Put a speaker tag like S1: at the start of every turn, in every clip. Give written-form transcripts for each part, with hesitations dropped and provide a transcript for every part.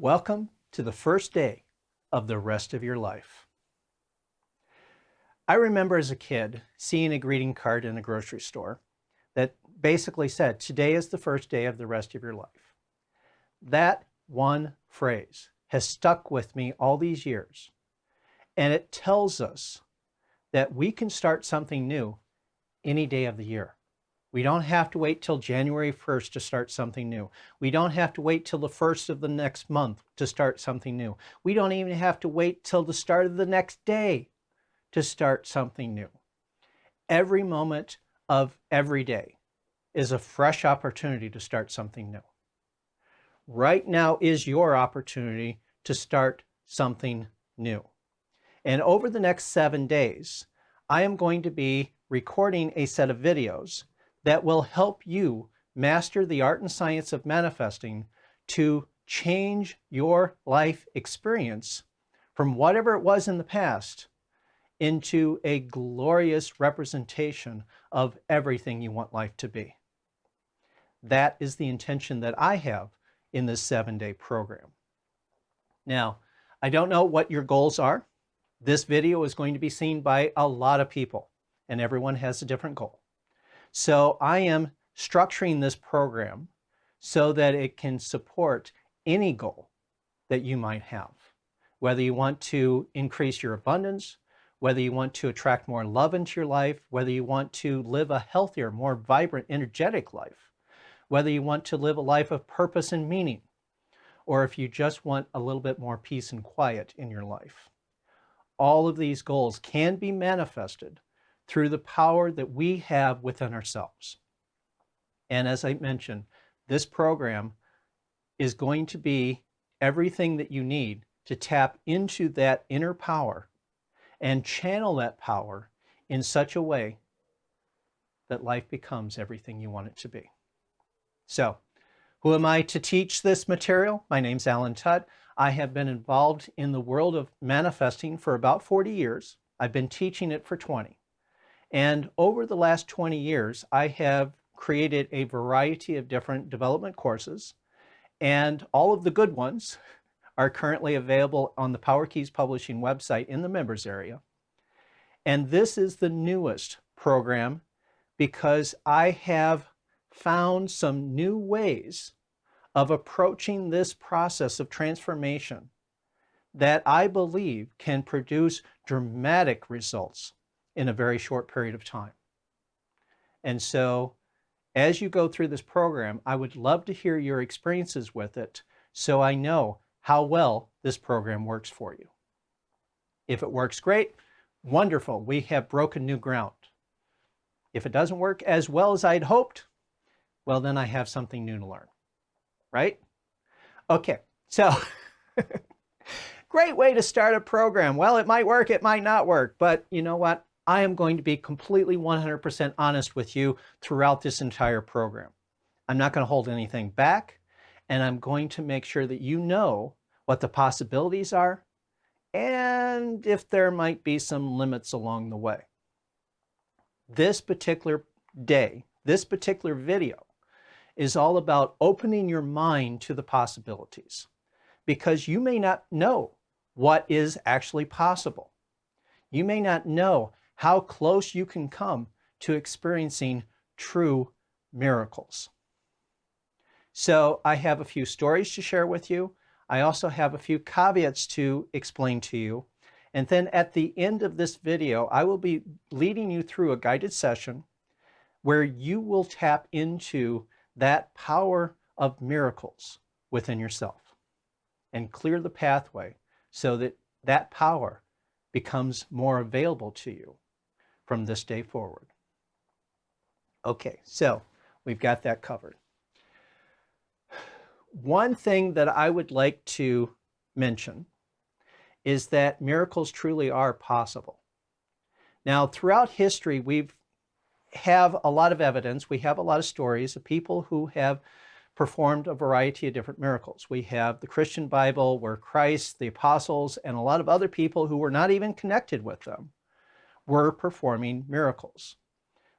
S1: Welcome to the first day of the rest of your life. I remember as a kid seeing a greeting card in a grocery store that basically said, "Today is the first day of the rest of your life." That one phrase has stuck with me all these years, and it tells us that we can start something new any day of the year. We don't have to wait till January 1st to start something new. We don't have to wait till the 1st of the next month to start something new. We don't even have to wait till the start of the next day to start something new. Every moment of every day is a fresh opportunity to start something new. Right now is your opportunity to start something new. And over the next 7 days, I am going to be recording a set of videos that will help you master the art and science of manifesting to change your life experience from whatever it was in the past into a glorious representation of everything you want life to be. That is the intention that I have in this 7-day program. Now, I don't know what your goals are. This video is going to be seen by a lot of people, and everyone has a different goal. So I am structuring this program so that it can support any goal that you might have. Whether you want to increase your abundance, whether you want to attract more love into your life, whether you want to live a healthier, more vibrant, energetic life, whether you want to live a life of purpose and meaning, or if you just want a little bit more peace and quiet in your life. All of these goals can be manifested through the power that we have within ourselves. And as I mentioned, this program is going to be everything that you need to tap into that inner power and channel that power in such a way that life becomes everything you want it to be. So, who am I to teach this material? My name's Alan Tutt. I have been involved in the world of manifesting for about 40 years. I've been teaching it for 20. And over the last 20 years, I have created a variety of different development courses, and all of the good ones are currently available on the Power Keys Publishing website in the members area. And this is the newest program because I have found some new ways of approaching this process of transformation that I believe can produce dramatic results in a very short period of time. And so as you go through this program, I would love to hear your experiences with it so I know how well this program works for you. If it works great, wonderful, we have broken new ground. If it doesn't work as well as I'd hoped, well, then I have something new to learn, right? Okay, so great way to start a program. Well, it might work, it might not work, but you know what? I am going to be completely 100% honest with you throughout this entire program. I'm not going to hold anything back, and I'm going to make sure that you know what the possibilities are and if there might be some limits along the way. This particular day, this particular video is all about opening your mind to the possibilities because you may not know what is actually possible. You may not know how close you can come to experiencing true miracles. So I have a few stories to share with you. I also have a few caveats to explain to you. And then at the end of this video, I will be leading you through a guided session where you will tap into that power of miracles within yourself and clear the pathway so that that power becomes more available to you from this day forward. Okay, so we've got that covered. One thing that I would like to mention is that miracles truly are possible. Now, throughout history, we have a lot of evidence, we have a lot of stories of people who have performed a variety of different miracles. We have the Christian Bible where Christ, the apostles, and a lot of other people who were not even connected with them were performing miracles.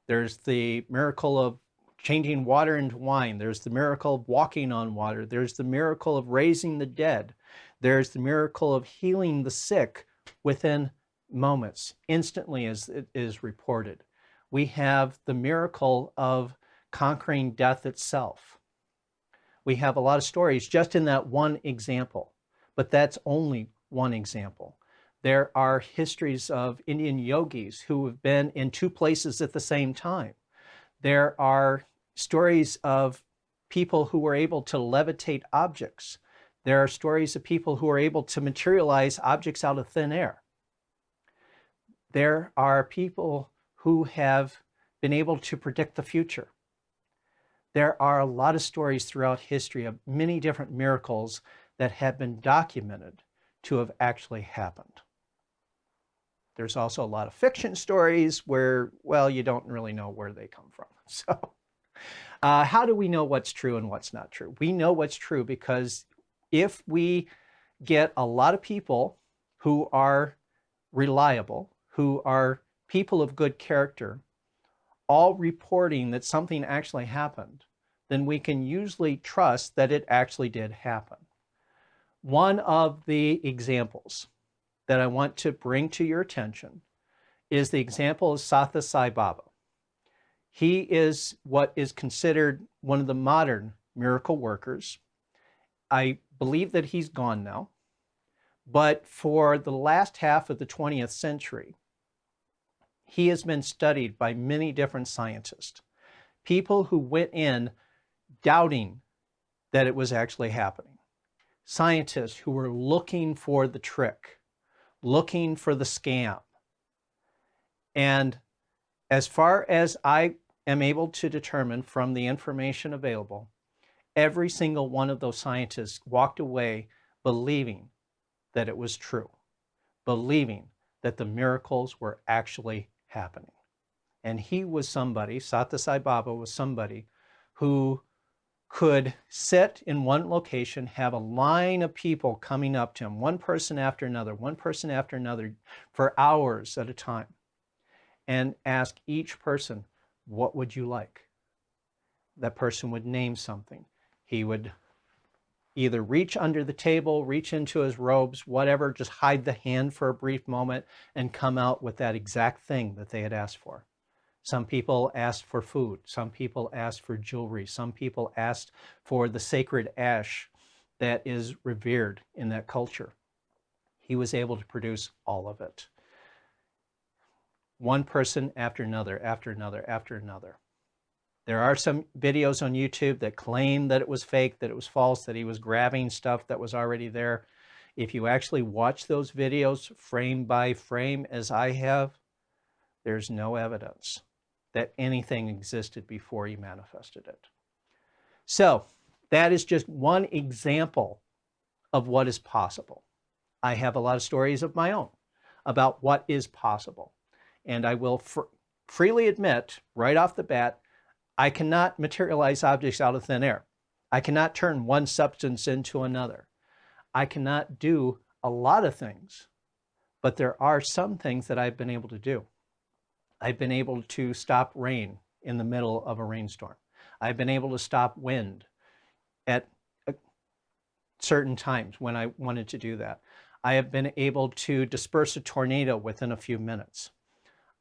S1: There's the miracle of changing water into wine. There's the miracle of walking on water. There's the miracle of raising the dead. There's the miracle of healing the sick within moments, instantly as it is reported. We have the miracle of conquering death itself. We have a lot of stories just in that one example, but that's only one example. There are histories of Indian yogis who have been in two places at the same time. There are stories of people who were able to levitate objects. There are stories of people who are able to materialize objects out of thin air. There are people who have been able to predict the future. There are a lot of stories throughout history of many different miracles that have been documented to have actually happened. There's also a lot of fiction stories where, well, you don't really know where they come from. So how do we know what's true and what's not true? We know what's true because if we get a lot of people who are reliable, who are people of good character, all reporting that something actually happened, then we can usually trust that it actually did happen. One of the examples that I want to bring to your attention is the example of Sathya Sai Baba. He is what is considered one of the modern miracle workers. I believe that he's gone now, but for the last half of the 20th century, he has been studied by many different scientists, people who went in doubting that it was actually happening, scientists who were looking for the trick, looking for the scam. And as far as I am able to determine from the information available, every single one of those scientists walked away believing that it was true, believing that the miracles were actually happening. And he was somebody, Sathya Sai Baba was somebody who could sit in one location, have a line of people coming up to him, one person after another, for hours at a time, and ask each person, what would you like? That person would name something. He would either reach under the table, reach into his robes, whatever, just hide the hand for a brief moment and come out with that exact thing that they had asked for. Some people asked for food. Some people asked for jewelry. Some people asked for the sacred ash that is revered in that culture. He was able to produce all of it. One person after another, after another, after another. There are some videos on YouTube that claim that it was fake, that it was false, that he was grabbing stuff that was already there. If you actually watch those videos frame by frame, as I have, there's no evidence that anything existed before he manifested it. So that is just one example of what is possible. I have a lot of stories of my own about what is possible. And I will freely admit right off the bat, I cannot materialize objects out of thin air. I cannot turn one substance into another. I cannot do a lot of things, but there are some things that I've been able to do. I've been able to stop rain in the middle of a rainstorm. I've been able to stop wind at certain times when I wanted to do that. I have been able to disperse a tornado within a few minutes.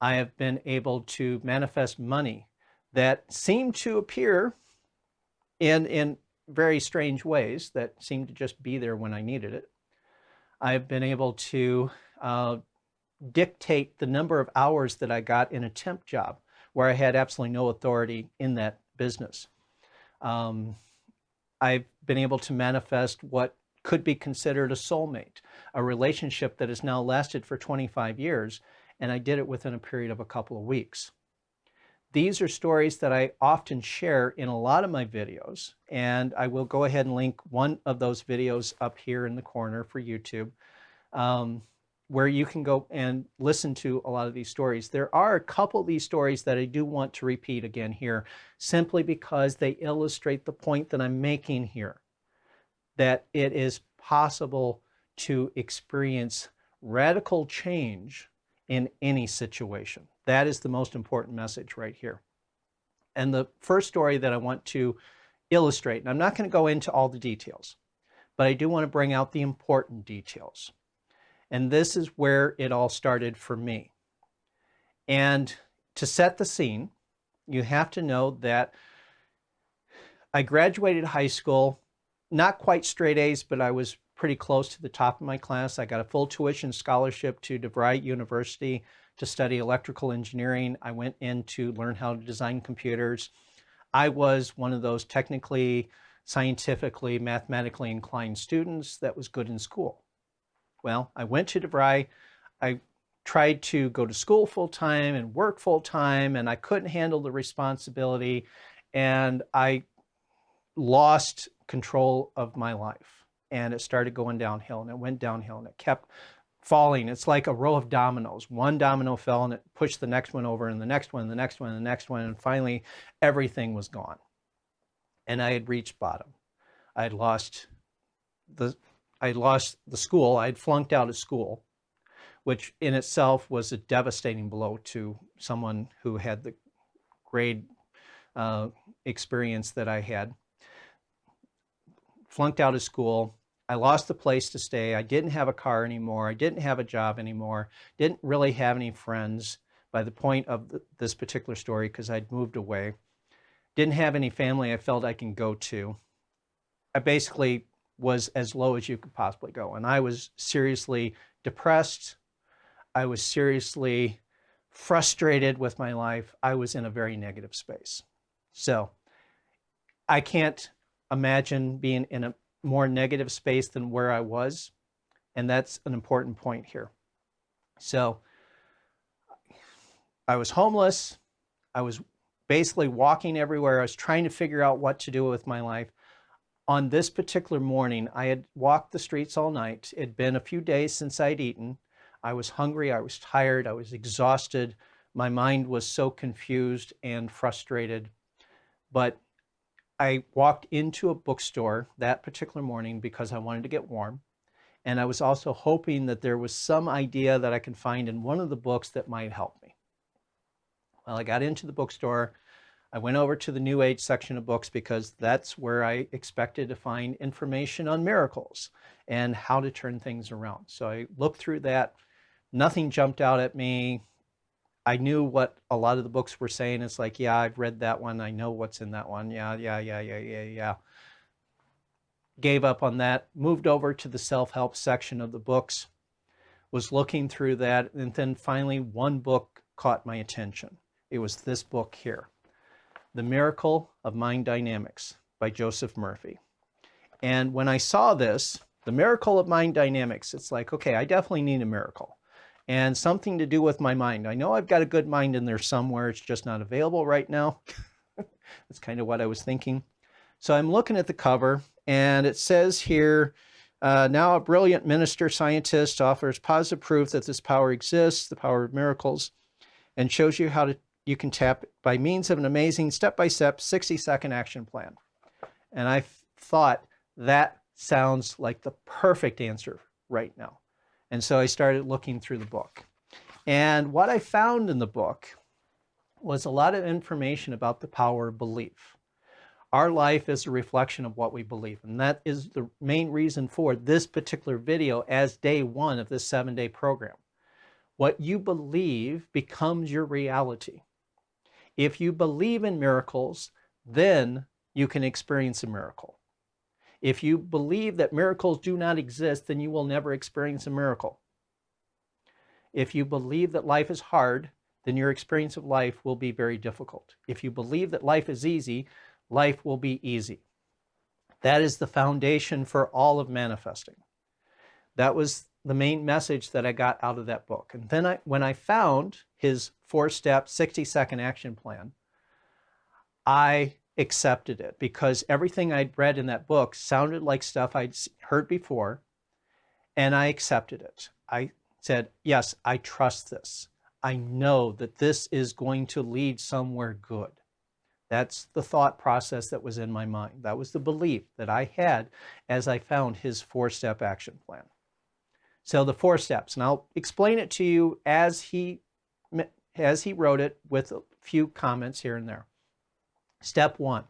S1: I have been able to manifest money that seemed to appear in very strange ways that seemed to just be there when I needed it. I've been able to dictate the number of hours that I got in a temp job where I had absolutely no authority in that business. I've been able to manifest what could be considered a soulmate, a relationship that has now lasted for 25 years, and I did it within a period of a couple of weeks. These are stories that I often share in a lot of my videos, and I will go ahead and link one of those videos up here in the corner for YouTube, where you can go and listen to a lot of these stories. There are a couple of these stories that I do want to repeat again here, simply because they illustrate the point that I'm making here, that it is possible to experience radical change in any situation. That is the most important message right here. And the first story that I want to illustrate, and I'm not going to go into all the details, but I do want to bring out the important details. And this is where it all started for me. And to set the scene, you have to know that I graduated high school, not quite straight A's, but I was pretty close to the top of my class. I got a full tuition scholarship to DeVry University to study electrical engineering. I went in to learn how to design computers. I was one of those technically, scientifically, mathematically inclined students that was good in school. Well, I went to DeVry. I tried to go to school full-time and work full-time, and I couldn't handle the responsibility, and I lost control of my life. And it started going downhill, and it went downhill, and it kept falling. It's like a row of dominoes. One domino fell, and it pushed the next one over, and the next one, and the next one, and the next one, and finally everything was gone. And I had reached bottom. I had lost the school. I had flunked out of school, which in itself was a devastating blow to someone who had the grade experience that I had. Flunked out of school. I lost the place to stay. I didn't have a car anymore. I didn't have a job anymore. Didn't really have any friends by the point of this particular story because I'd moved away. Didn't have any family I felt I can go to. I basically was as low as you could possibly go. And I was seriously depressed. I was seriously frustrated with my life. I was in a very negative space. So I can't imagine being in a more negative space than where I was. And that's an important point here. So I was homeless. I was basically walking everywhere. I was trying to figure out what to do with my life. On this particular morning, I had walked the streets all night. It had been a few days since I'd eaten. I was hungry. I was tired. I was exhausted. My mind was so confused and frustrated. But I walked into a bookstore that particular morning because I wanted to get warm. And I was also hoping that there was some idea that I could find in one of the books that might help me. Well, I got into the bookstore. I went over to the New Age section of books because that's where I expected to find information on miracles and how to turn things around. So I looked through that. Nothing jumped out at me. I knew what a lot of the books were saying. It's like, yeah, I've read that one. I know what's in that one. Yeah. Gave up on that. Moved over to the self-help section of the books. Was looking through that. And then finally, one book caught my attention. It was this book here. The Miracle of Mind Dynamics by Joseph Murphy. And when I saw this, The Miracle of Mind Dynamics, it's like, okay, I definitely need a miracle. And something to do with my mind. I know I've got a good mind in there somewhere. It's just not available right now. That's kind of what I was thinking. So I'm looking at the cover, and it says here, now a brilliant minister scientist offers positive proof that this power exists, the power of miracles, and shows you how you can tap by means of an amazing step-by-step 60-second action plan. And I thought that sounds like the perfect answer right now. And so I started looking through the book. And what I found in the book was a lot of information about the power of belief. Our life is a reflection of what we believe. And that is the main reason for this particular video as day one of this 7-day program. What you believe becomes your reality. If you believe in miracles, then you can experience a miracle. If you believe that miracles do not exist, then you will never experience a miracle. If you believe that life is hard, then your experience of life will be very difficult. If you believe that life is easy, life will be easy. That is the foundation for all of manifesting. That was the main message that I got out of that book. And then when I found his 4-step, 60-second action plan, I accepted it because everything I'd read in that book sounded like stuff I'd heard before, and I accepted it. I said, yes, I trust this. I know that this is going to lead somewhere good. That's the thought process that was in my mind. That was the belief that I had as I found his 4-step action plan. So the 4 steps, and I'll explain it to you as he wrote it with a few comments here and there. Step one,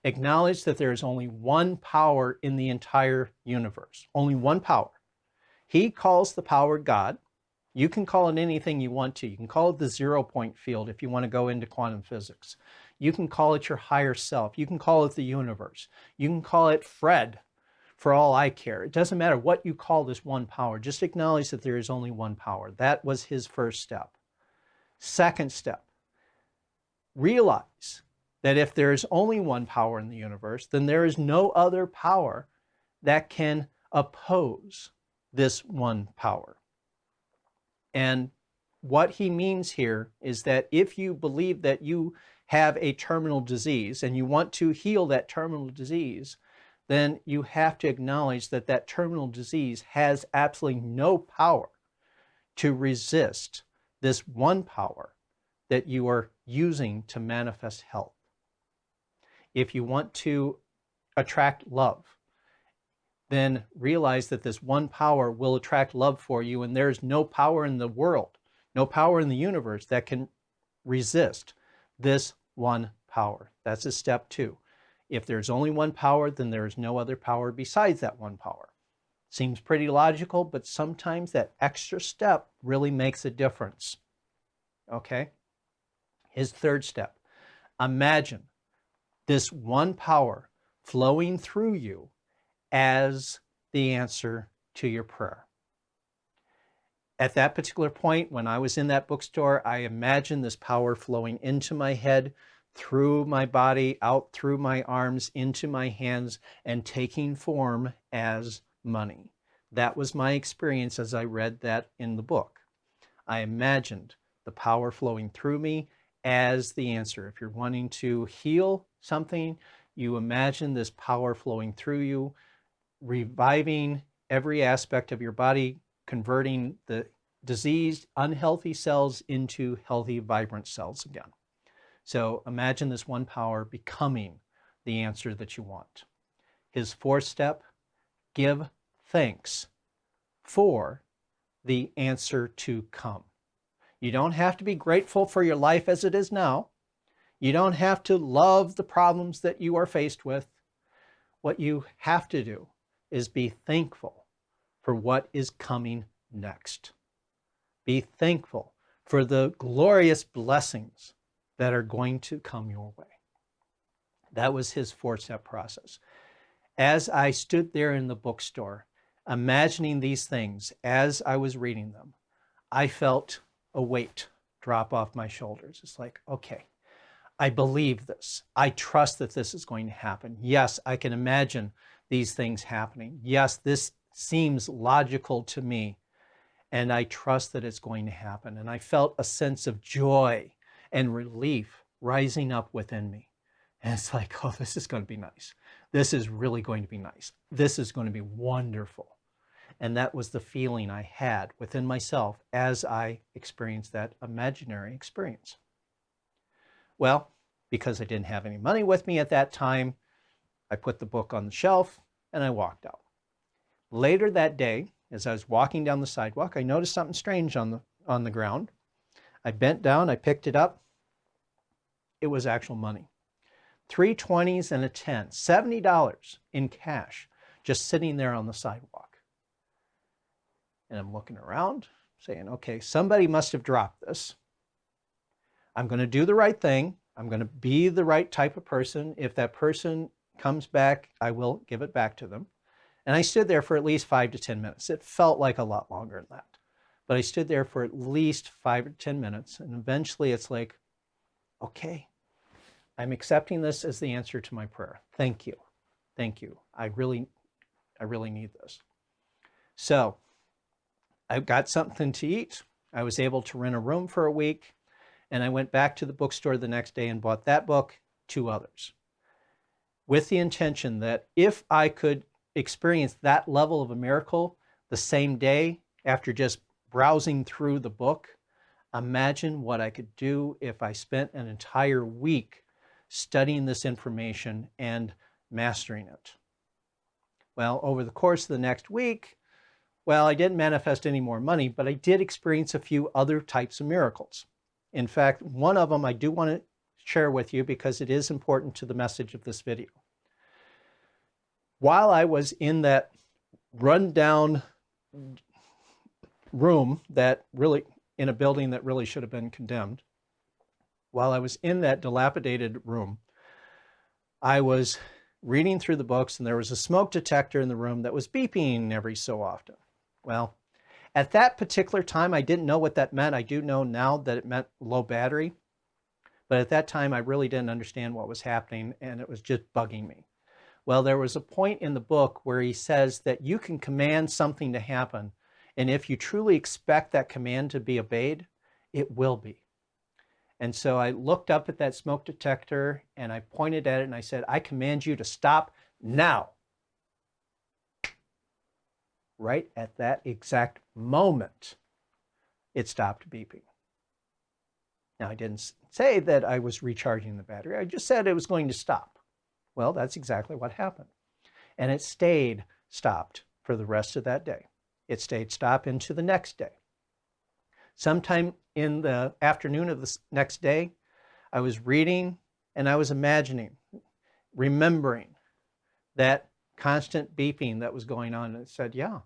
S1: acknowledge that there is only one power in the entire universe, only one power. He calls the power God. You can call it anything you want to. You can call it the 0-point field if you want to go into quantum physics. You can call it your higher self. You can call it the universe. You can call it Fred, for all I care. It doesn't matter what you call this one power. Just acknowledge that there is only one power. That was his first step. Second step, realize that if there is only one power in the universe, then there is no other power that can oppose this one power. And what he means here is that if you believe that you have a terminal disease and you want to heal that terminal disease, then you have to acknowledge that that terminal disease has absolutely no power to resist this one power that you are using to manifest health. If you want to attract love, then realize that this one power will attract love for you, and there's no power in the world, no power in the universe that can resist this one power. That's a step two. If there's only one power, then there is no other power besides that one power. Seems pretty logical, but sometimes that extra step really makes a difference. Okay? His third step, imagine this one power flowing through you as the answer to your prayer. At that particular point, when I was in that bookstore, I imagined this power flowing into my head, through my body, out through my arms, into my hands, and taking form as money. That was my experience as I read that in the book. I imagined the power flowing through me as the answer. If you're wanting to heal something, you imagine this power flowing through you, reviving every aspect of your body, converting the diseased, unhealthy cells into healthy, vibrant cells again. So imagine this one power becoming the answer that you want. His fourth step, give thanks for the answer to come. You don't have to be grateful for your life as it is now. You don't have to love the problems that you are faced with. What you have to do is be thankful for what is coming next. Be thankful for the glorious blessings that are going to come your way. That was his four-step process. As I stood there in the bookstore, imagining these things as I was reading them, I felt a weight drop off my shoulders. It's like, okay, I believe this. I trust that this is going to happen. Yes, I can imagine these things happening. Yes, this seems logical to me, and I trust that it's going to happen. And I felt a sense of joy and relief rising up within me. And it's like, oh, this is going to be nice. This is really going to be nice. This is going to be wonderful. And that was the feeling I had within myself as I experienced that imaginary experience. Well, because I didn't have any money with me at that time, I put the book on the shelf and I walked out. Later that day, as I was walking down the sidewalk, I noticed something strange on the ground. I bent down, I picked it up. It was actual money. 3 20s and a 10, $70 in cash, just sitting there on the sidewalk. And I'm looking around, saying, okay, somebody must have dropped this. I'm going to do the right thing. I'm going to be the right type of person. If that person comes back, I will give it back to them. And I stood there for at least 5 to 10 minutes. It felt like a lot longer than that. But I stood there for at least 5 or 10 minutes. And eventually it's like, okay, I'm accepting this as the answer to my prayer. Thank you. Thank you. I really need this. So I got something to eat. I was able to rent a room for a week. And I went back to the bookstore the next day and bought that book, 2 others, with the intention that if I could experience that level of a miracle the same day after just browsing through the book, imagine what I could do if I spent an entire week studying this information and mastering it. Well, over the course of the next week, well, I didn't manifest any more money, but I did experience a few other types of miracles. In fact, one of them I do want to share with you because it is important to the message of this video. While I was in that rundown room that really, in a building that really should have been condemned, while I was in that dilapidated room, I was reading through the books, and there was a smoke detector in the room that was beeping every so often. Well, at that particular time, I didn't know what that meant. I do know now that it meant low battery. But at that time, I really didn't understand what was happening, and it was just bugging me. Well, there was a point in the book where he says that you can command something to happen, and if you truly expect that command to be obeyed, it will be. And so I looked up at that smoke detector, and I pointed at it, and I said, I command you to stop now. Right at that exact moment, it stopped beeping. Now, I didn't say that I was recharging the battery. I just said it was going to stop. Well, that's exactly what happened. And it stayed stopped for the rest of that day. It stayed stopped into the next day. Sometime in the afternoon of the next day, I was reading and I was imagining, remembering that constant beeping that was going on. And it said, yeah,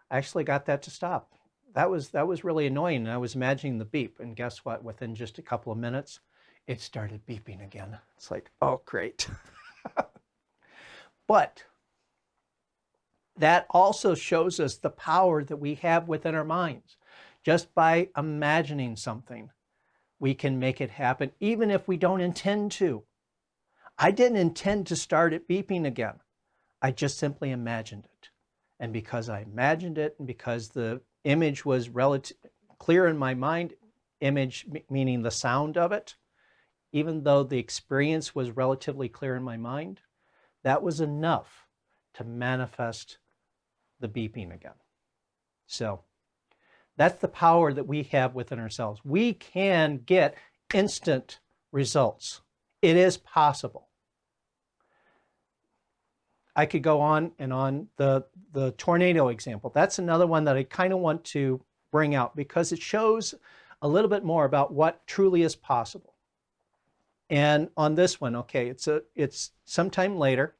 S1: I actually got that to stop. That was really annoying. And I was imagining the beep. And guess what? Within just a couple of minutes, it started beeping again. It's like, oh, great. But that also shows us the power that we have within our minds. Just by imagining something, we can make it happen, even if we don't intend to. I didn't intend to start it beeping again. I just simply imagined it. And because I imagined it, and because the image was clear in my mind, image meaning the sound of it, even though the experience was relatively clear in my mind, that was enough to manifest the beeping again. So that's the power that we have within ourselves. We can get instant results. It is possible. I could go on and on. The tornado example, that's another one that I kind of want to bring out because it shows a little bit more about what truly is possible. And on this one, okay, it's sometime later.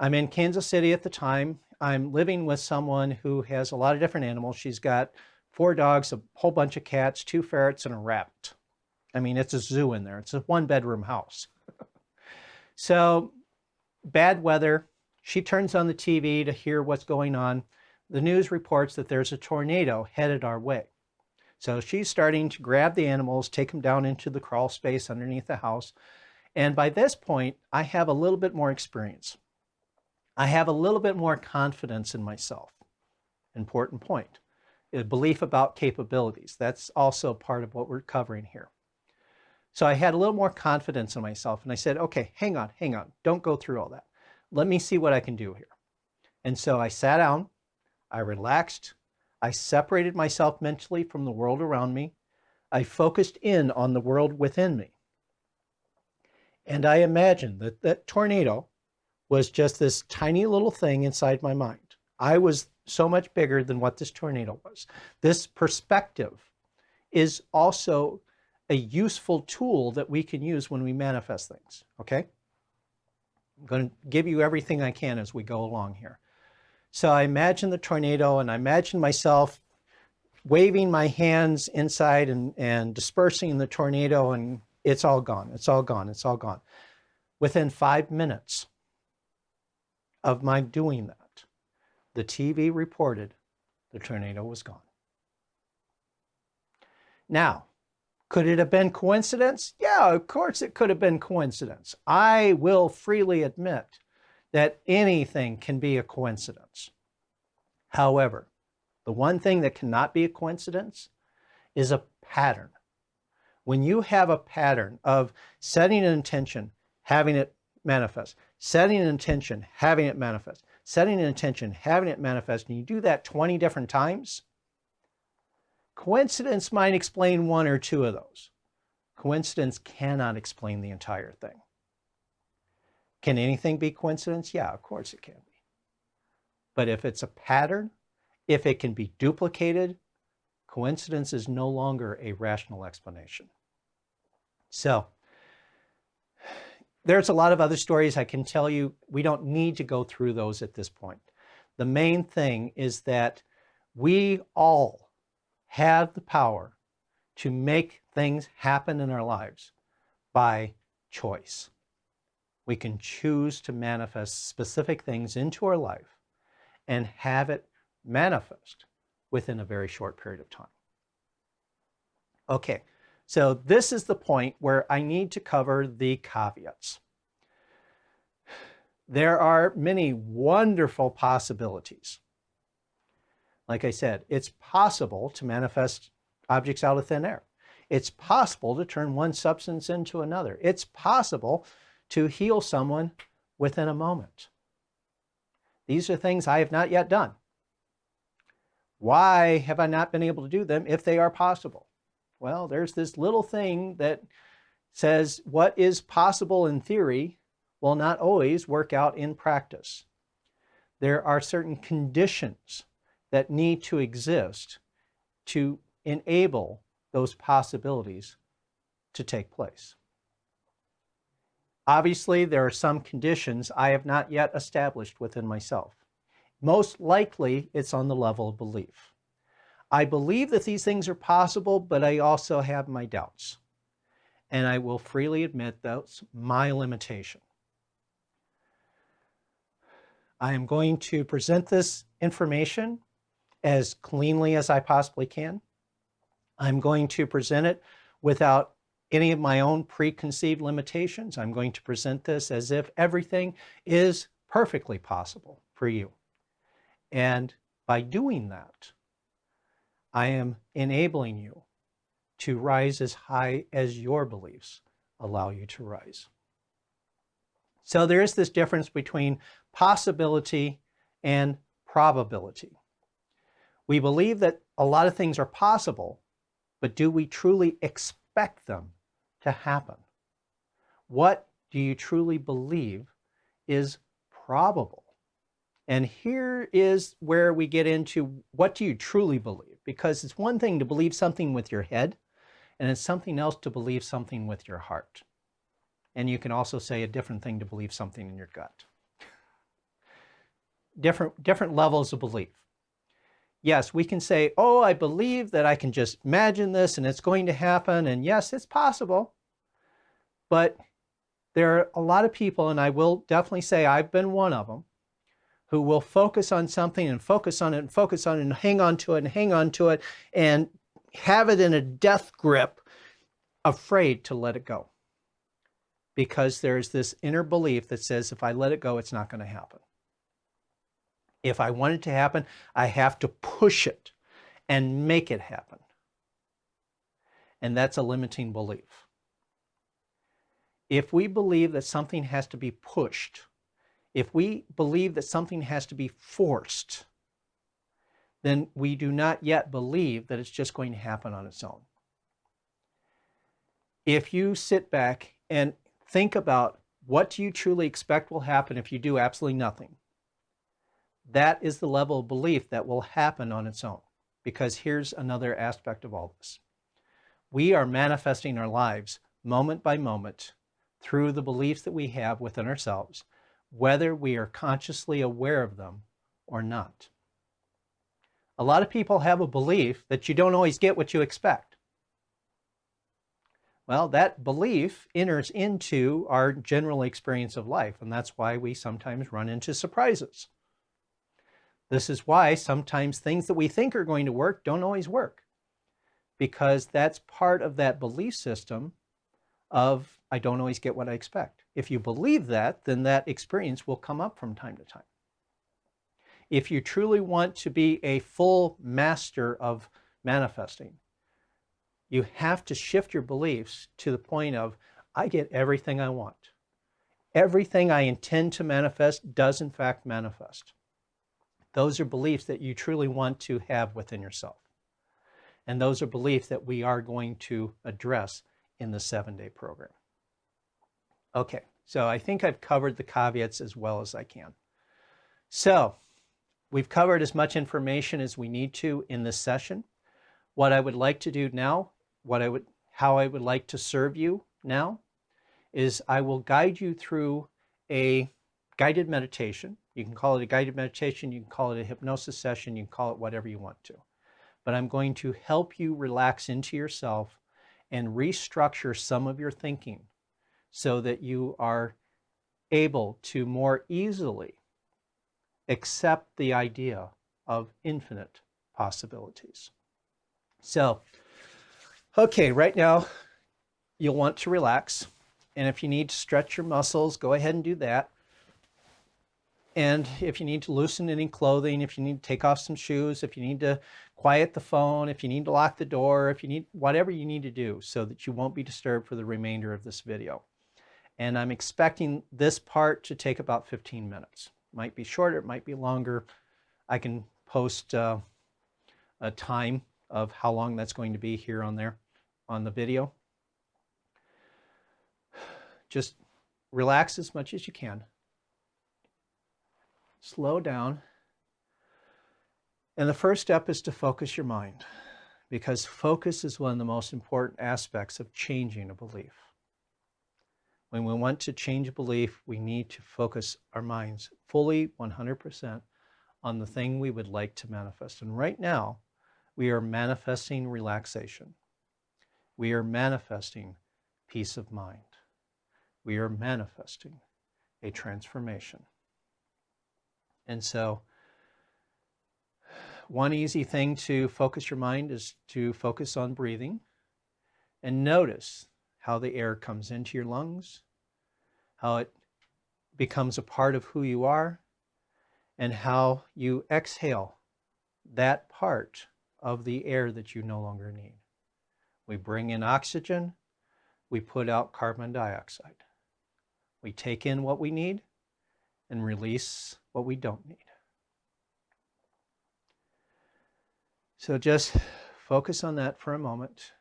S1: I'm in Kansas City at the time. I'm living with someone who has a lot of different animals. She's got 4 dogs, a whole bunch of cats, 2 ferrets, and a rabbit. I mean, it's a zoo in there. It's a 1-bedroom house. So, bad weather. She turns on the TV to hear what's going on. The news reports that there's a tornado headed our way. So she's starting to grab the animals, take them down into the crawl space underneath the house. And by this point, I have a little bit more experience. I have a little bit more confidence in myself. Important point. A belief about capabilities. That's also part of what we're covering here. So I had a little more confidence in myself, and I said, okay, hang on. Don't go through all that. Let me see what I can do here. And so I sat down, I relaxed, I separated myself mentally from the world around me. I focused in on the world within me. And I imagined that that tornado was just this tiny little thing inside my mind. I was so much bigger than what this tornado was. This perspective is also a useful tool that we can use when we manifest things, okay? I'm going to give you everything I can as we go along here. So I imagine the tornado, and I imagine myself waving my hands inside and dispersing the tornado, and it's all gone, it's all gone, it's all gone. Within 5 minutes of my doing that, the TV reported the tornado was gone. Now, could it have been coincidence? Yeah, of course it could have been coincidence. I will freely admit that anything can be a coincidence. However, the one thing that cannot be a coincidence is a pattern. When you have a pattern of setting an intention, having it manifest, setting an intention, having it manifest, setting an intention, having it manifest, and you do that 20 different times, coincidence might explain 1 or 2 of those. Coincidence cannot explain the entire thing. Can anything be coincidence? Yeah, of course it can be. But if it's a pattern, if it can be duplicated, coincidence is no longer a rational explanation. So, There's a lot of other stories I can tell you. We don't need to go through those at this point. The main thing is that we all have the power to make things happen in our lives by choice. We can choose to manifest specific things into our life and have it manifest within a very short period of time. Okay, so this is the point where I need to cover the caveats. There are many wonderful possibilities. Like I said, it's possible to manifest objects out of thin air. It's possible to turn one substance into another. It's possible to heal someone within a moment. These are things I have not yet done. Why have I not been able to do them if they are possible? Well, there's this little thing that says what is possible in theory will not always work out in practice. There are certain conditions that need to exist to enable those possibilities to take place. Obviously, there are some conditions I have not yet established within myself. Most likely, it's on the level of belief. I believe that these things are possible, but I also have my doubts. And I will freely admit that's my limitation. I am going to present this information as cleanly as I possibly can. I'm going to present it without any of my own preconceived limitations. I'm going to present this as if everything is perfectly possible for you. And by doing that, I am enabling you to rise as high as your beliefs allow you to rise. So there is this difference between possibility and probability. We believe that a lot of things are possible, but do we truly expect them to happen? What do you truly believe is probable? And here is where we get into what do you truly believe? Because it's one thing to believe something with your head, and it's something else to believe something with your heart. And you can also say a different thing to believe something in your gut. Different levels of belief. Yes, we can say, oh, I believe that I can just imagine this and it's going to happen. And yes, it's possible. But there are a lot of people, and I will definitely say I've been one of them, who will focus on something and focus on it and focus on it and hang on to it and hang on to it and have it in a death grip, afraid to let it go. Because there's this inner belief that says, if I let it go, it's not going to happen. If I want it to happen, I have to push it and make it happen. And that's a limiting belief. If we believe that something has to be pushed, if we believe that something has to be forced, then we do not yet believe that it's just going to happen on its own. If you sit back and think about what do you truly expect will happen if you do absolutely nothing, that is the level of belief that will happen on its own. Because here's another aspect of all this. We are manifesting our lives moment by moment through the beliefs that we have within ourselves, whether we are consciously aware of them or not. A lot of people have a belief that you don't always get what you expect. Well, that belief enters into our general experience of life, and that's why we sometimes run into surprises. This is why sometimes things that we think are going to work don't always work, because that's part of that belief system of I don't always get what I expect. If you believe that, then that experience will come up from time to time. If you truly want to be a full master of manifesting, you have to shift your beliefs to the point of, I get everything I want. Everything I intend to manifest does in fact manifest. Those are beliefs that you truly want to have within yourself. And those are beliefs that we are going to address in the 7-day program. Okay, so I think I've covered the caveats as well as I can. So we've covered as much information as we need to in this session. What I would like to do now, how I would like to serve you now, is I will guide you through a guided meditation. You can call it a guided meditation, you can call it a hypnosis session, you can call it whatever you want to. But I'm going to help you relax into yourself and restructure some of your thinking so that you are able to more easily accept the idea of infinite possibilities. So, okay, right now you'll want to relax. And if you need to stretch your muscles, go ahead and do that. And if you need to loosen any clothing, if you need to take off some shoes, if you need to quiet the phone, if you need to lock the door, if you need whatever you need to do so that you won't be disturbed for the remainder of this video. And I'm expecting this part to take about 15 minutes. Might be shorter, it might be longer. I can post a time of how long that's going to be here on there on the video. Just relax as much as you can. Slow down. And the first step is to focus your mind, because focus is one of the most important aspects of changing a belief. When we want to change a belief, we need to focus our minds fully 100% on the thing we would like to manifest. And right now, we are manifesting relaxation. We are manifesting peace of mind. We are manifesting a transformation. And so, one easy thing to focus your mind is to focus on breathing and notice how the air comes into your lungs, how it becomes a part of who you are, and how you exhale that part of the air that you no longer need. We bring in oxygen, we put out carbon dioxide. We take in what we need and release what we don't need. So just focus on that for a moment.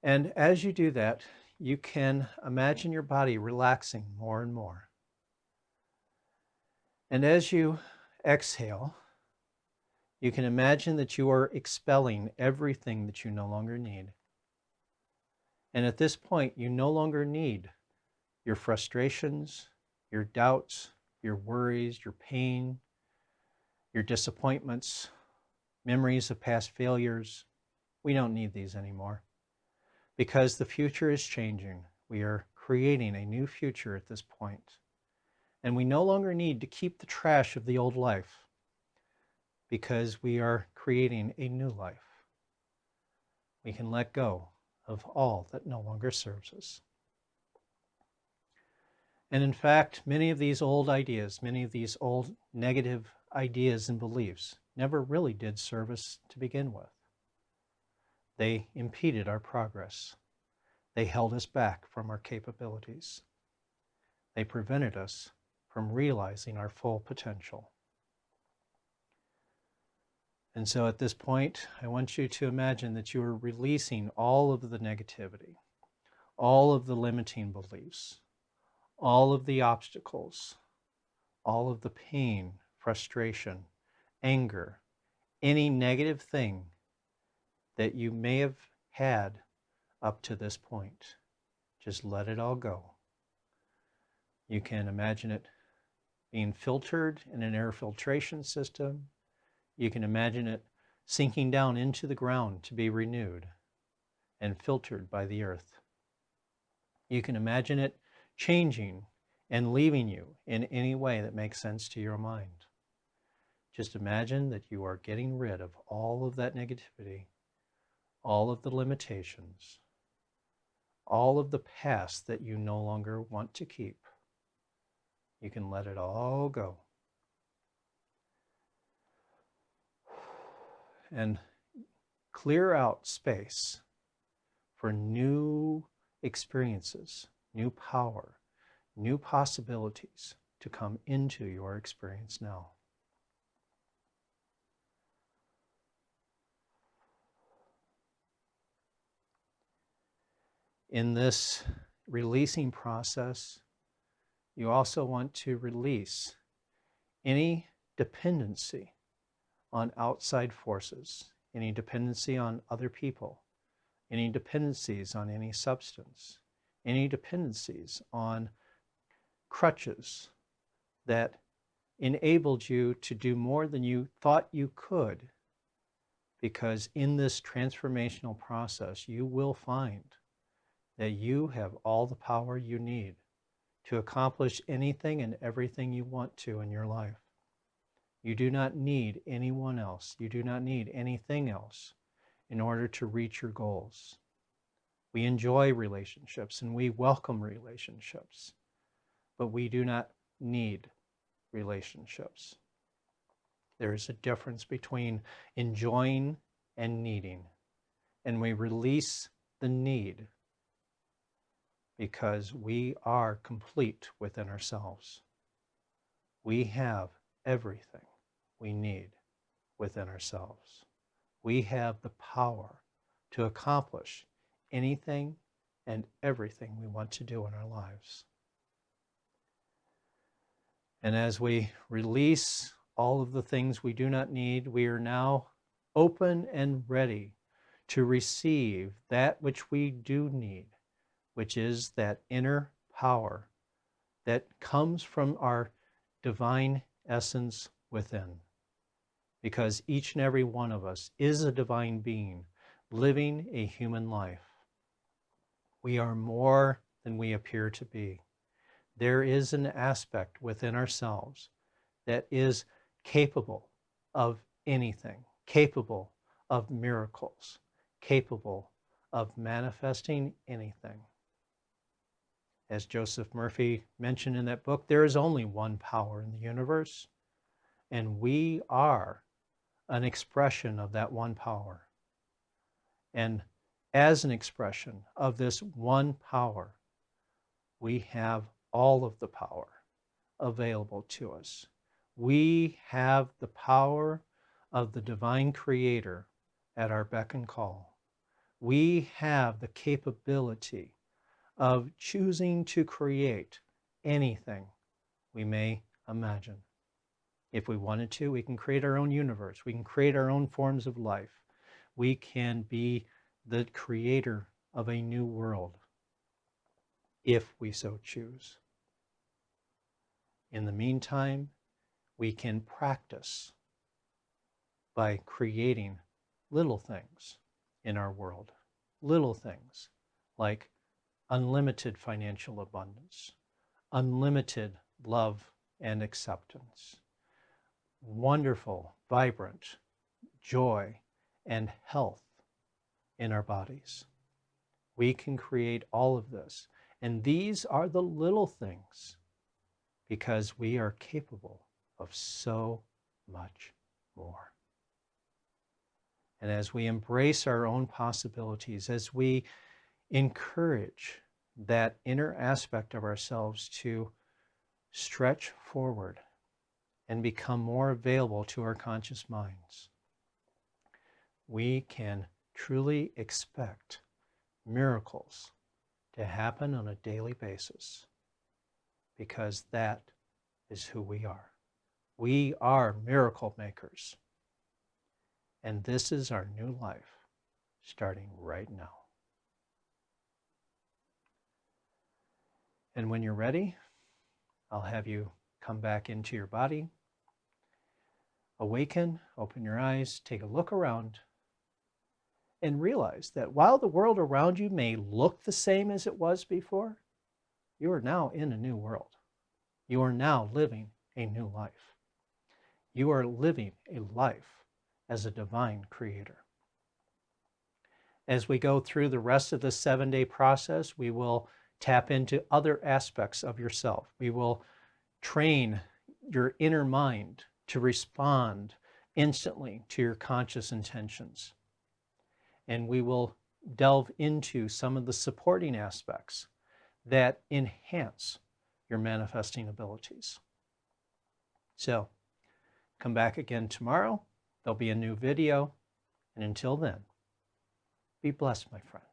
S1: And as you do that, you can imagine your body relaxing more and more. And as you exhale, you can imagine that you are expelling everything that you no longer need. And at this point, you no longer need your frustrations, your doubts, your worries, your pain, your disappointments, memories of past failures. We don't need these anymore because the future is changing. We are creating a new future at this point. And we no longer need to keep the trash of the old life because we are creating a new life. We can let go of all that no longer serves us. And in fact, many of these old ideas, many of these old negative ideas and beliefs never really did serve us to begin with. They impeded our progress. They held us back from our capabilities. They prevented us from realizing our full potential. And so at this point, I want you to imagine that you are releasing all of the negativity, all of the limiting beliefs, all of the obstacles, all of the pain, frustration, anger, any negative thing that you may have had up to this point. Just let it all go. You can imagine it being filtered in an air filtration system. You can imagine it sinking down into the ground to be renewed and filtered by the earth. You can imagine it changing and leaving you in any way that makes sense to your mind. Just imagine that you are getting rid of all of that negativity, all of the limitations, all of the past that you no longer want to keep. You can let it all go. And clear out space for new experiences, new power, new possibilities to come into your experience now. In this releasing process, you also want to release any dependency on outside forces, any dependency on other people, any dependencies on any substance, any dependencies on crutches that enabled you to do more than you thought you could, because in this transformational process, you will find that you have all the power you need to accomplish anything and everything you want to in your life. You do not need anyone else. You do not need anything else in order to reach your goals. We enjoy relationships and we welcome relationships, but we do not need relationships. There is a difference between enjoying and needing, and we release the need because we are complete within ourselves. We have everything we need within ourselves. We have the power to accomplish anything and everything we want to do in our lives. And as we release all of the things we do not need, we are now open and ready to receive that which we do need, which is that inner power that comes from our divine essence within. Because each and every one of us is a divine being living a human life. We are more than we appear to be. There is an aspect within ourselves that is capable of anything, capable of miracles, capable of manifesting anything. As Joseph Murphy mentioned in that book, there is only one power in the universe, and we are an expression of that one power. And as an expression of this one power, we have all of the power available to us. We have the power of the divine creator at our beck and call. We have the capability of choosing to create anything we may imagine. If we wanted to, we can create our own universe. We can create our own forms of life. We can be the creator of a new world if we so choose. In the meantime, we can practice by creating little things in our world. Little things like unlimited financial abundance, unlimited love and acceptance, wonderful, vibrant joy and health in our bodies. We can create all of this. And these are the little things because we are capable of so much more. And as we embrace our own possibilities, as we encourage that inner aspect of ourselves to stretch forward and become more available to our conscious minds, we can truly expect miracles to happen on a daily basis, because that is who we are. We are miracle makers. And this is our new life starting right now. And when you're ready, I'll have you come back into your body, awaken, open your eyes, take a look around, and realize that while the world around you may look the same as it was before, you are now in a new world. You are now living a new life. You are living a life as a divine creator. As we go through the rest of the 7-day process, we will tap into other aspects of yourself. We will train your inner mind to respond instantly to your conscious intentions. And we will delve into some of the supporting aspects that enhance your manifesting abilities. So, come back again tomorrow. There'll be a new video. And until then, be blessed, my friend.